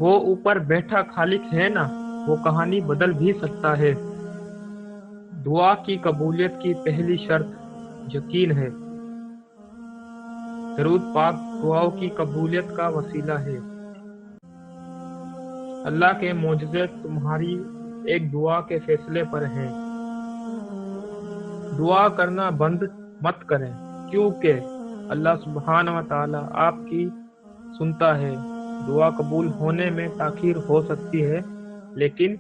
وہ اوپر بیٹھا خالق ہے نا، وہ کہانی بدل بھی سکتا ہے۔ دعا کی قبولیت کی پہلی شرط یقین ہے۔ درود پاک دعاؤں کی قبولیت کا وسیلہ ہے۔ اللہ کے معجزے تمہاری ایک دعا کے فیصلے پر ہیں۔ دعا کرنا بند مت کریں، کیونکہ اللہ سبحانہ و تعالی آپ کی سنتا ہے۔ دعا قبول ہونے میں تاخیر ہو سکتی ہے، لیکن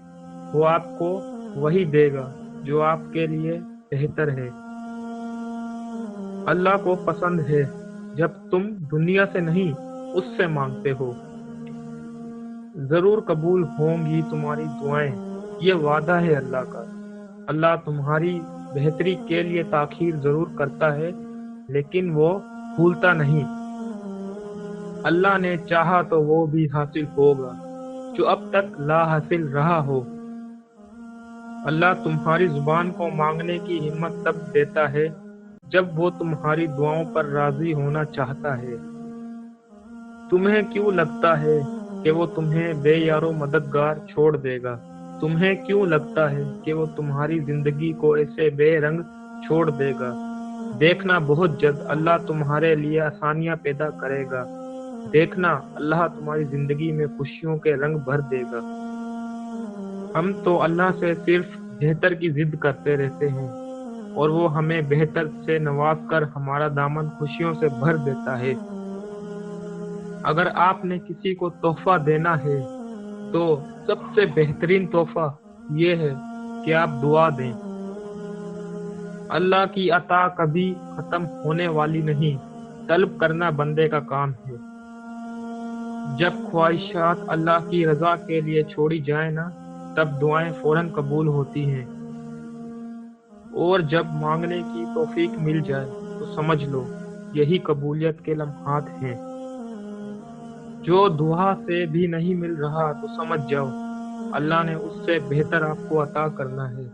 وہ آپ کو وہی دے گا جو آپ کے لیے بہتر ہے۔ اللہ کو پسند ہے جب تم دنیا سے نہیں اس سے مانگتے ہو۔ ضرور قبول ہوں گی تمہاری دعائیں، یہ وعدہ ہے اللہ کا۔ اللہ تمہاری بہتری کے لیے تاخیر ضرور کرتا ہے، لیکن وہ بھولتا نہیں۔ اللہ نے چاہا تو وہ بھی حاصل ہوگا جو اب تک لا حاصل رہا ہو۔ اللہ تمہاری زبان کو مانگنے کی ہمت تب دیتا ہے جب وہ تمہاری دعاؤں پر راضی ہونا چاہتا ہے۔ تمہیں کیوں لگتا ہے کہ وہ تمہیں بے یار و مددگار چھوڑ دے گا؟ تمہیں کیوں لگتا ہے کہ وہ تمہاری زندگی کو ایسے بے رنگ چھوڑ دے گا؟ دیکھنا بہت جلد اللہ تمہارے لیے آسانیاں پیدا کرے گا۔ دیکھنا اللہ تمہاری زندگی میں خوشیوں کے رنگ بھر دے گا۔ ہم تو اللہ سے صرف بہتر کی ضد کرتے رہتے ہیں، اور وہ ہمیں بہتر سے نواز کر ہمارا دامن خوشیوں سے بھر دیتا ہے۔ اگر آپ نے کسی کو تحفہ دینا ہے تو سب سے بہترین تحفہ یہ ہے کہ آپ دعا دیں۔ اللہ کی عطا کبھی ختم ہونے والی نہیں، طلب کرنا بندے کا کام ہے۔ جب خواہشات اللہ کی رضا کے لیے چھوڑی جائیں نا، تب دعائیں فوراً قبول ہوتی ہیں، اور جب مانگنے کی توفیق مل جائے تو سمجھ لو یہی قبولیت کے لمحات ہیں۔ جو دعا سے بھی نہیں مل رہا تو سمجھ جاؤ اللہ نے اس سے بہتر آپ کو عطا کرنا ہے۔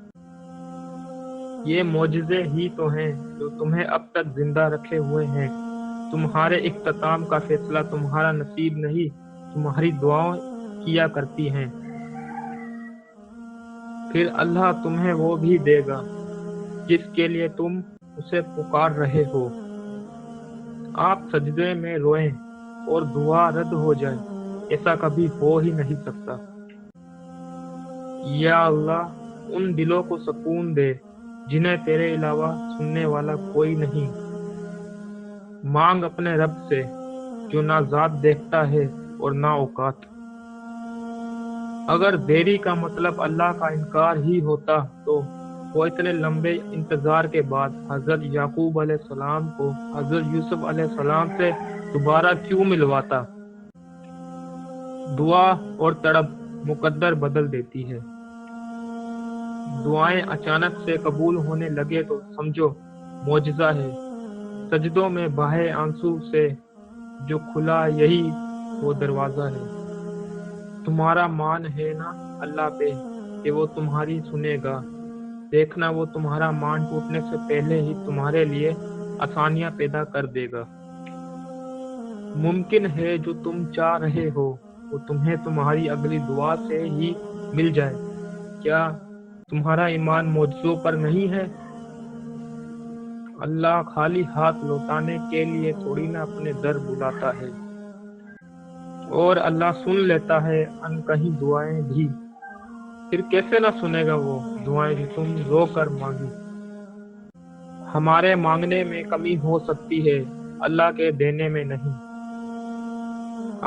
یہ معجزے ہی تو ہیں جو تمہیں اب تک زندہ رکھے ہوئے ہیں۔ تمہارے اختتام کا فیصلہ تمہارا نصیب نہیں، تمہاری دعائیں کیا کرتی ہیں۔ پھر اللہ تمہیں وہ بھی دے گا جس کے لیے تم اسے پکار رہے ہو۔ آپ سجدے میں روئیں اور دعا رد ہو جائے، ایسا کبھی ہو ہی نہیں سکتا۔ یا اللہ ان دلوں کو سکون دے جنہیں تیرے علاوہ سننے والا کوئی نہیں۔ مانگ اپنے رب سے جو نہ ذات دیکھتا ہے اور نہ اوقات۔ اگر دیری کا مطلب اللہ کا انکار ہی ہوتا تو وہ اتنے لمبے انتظار کے بعد حضرت یعقوب علیہ السلام کو حضرت یوسف علیہ السلام سے دوبارہ کیوں ملواتا؟ دعا اور تڑپ مقدر بدل دیتی ہے۔ دعائیں اچانک سے قبول ہونے لگے تو سمجھو معجزہ ہے۔ سجدوں میں بہائے آنسو سے جو کھلا یہی وہ دروازہ ہے۔ تمہارا مان ہے نا اللہ پہ کہ وہ تمہاری سنے گا۔ دیکھنا وہ تمہارا مان ٹوٹنے سے پہلے ہی تمہارے لیے آسانیاں پیدا کر دے گا۔ ممکن ہے جو تم چاہ رہے ہو وہ تمہیں تمہاری اگلی دعا سے ہی مل جائے۔ کیا تمہارا ایمان معجزوں پر نہیں ہے؟ اللہ خالی ہاتھ لوٹانے کے لیے تھوڑی نہ اپنے در بلاتا ہے، اور اللہ سن لیتا ہے ان کہیں دعائیں بھی۔ پھر کیسے نہ سنے گا وہ دعائیں جو تم رو کر مانگی؟ ہمارے مانگنے میں کمی ہو سکتی ہے، اللہ کے دینے میں نہیں۔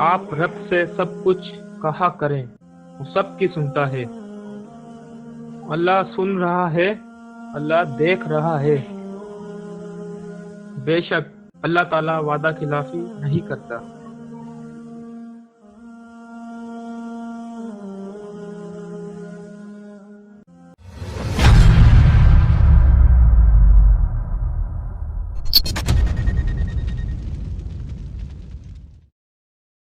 آپ رب سے سب کچھ کہا کریں، وہ سب کی سنتا ہے۔ اللہ سن رہا ہے، اللہ دیکھ رہا ہے۔ بے شک اللہ تعالیٰ وعدہ خلافی نہیں کرتا۔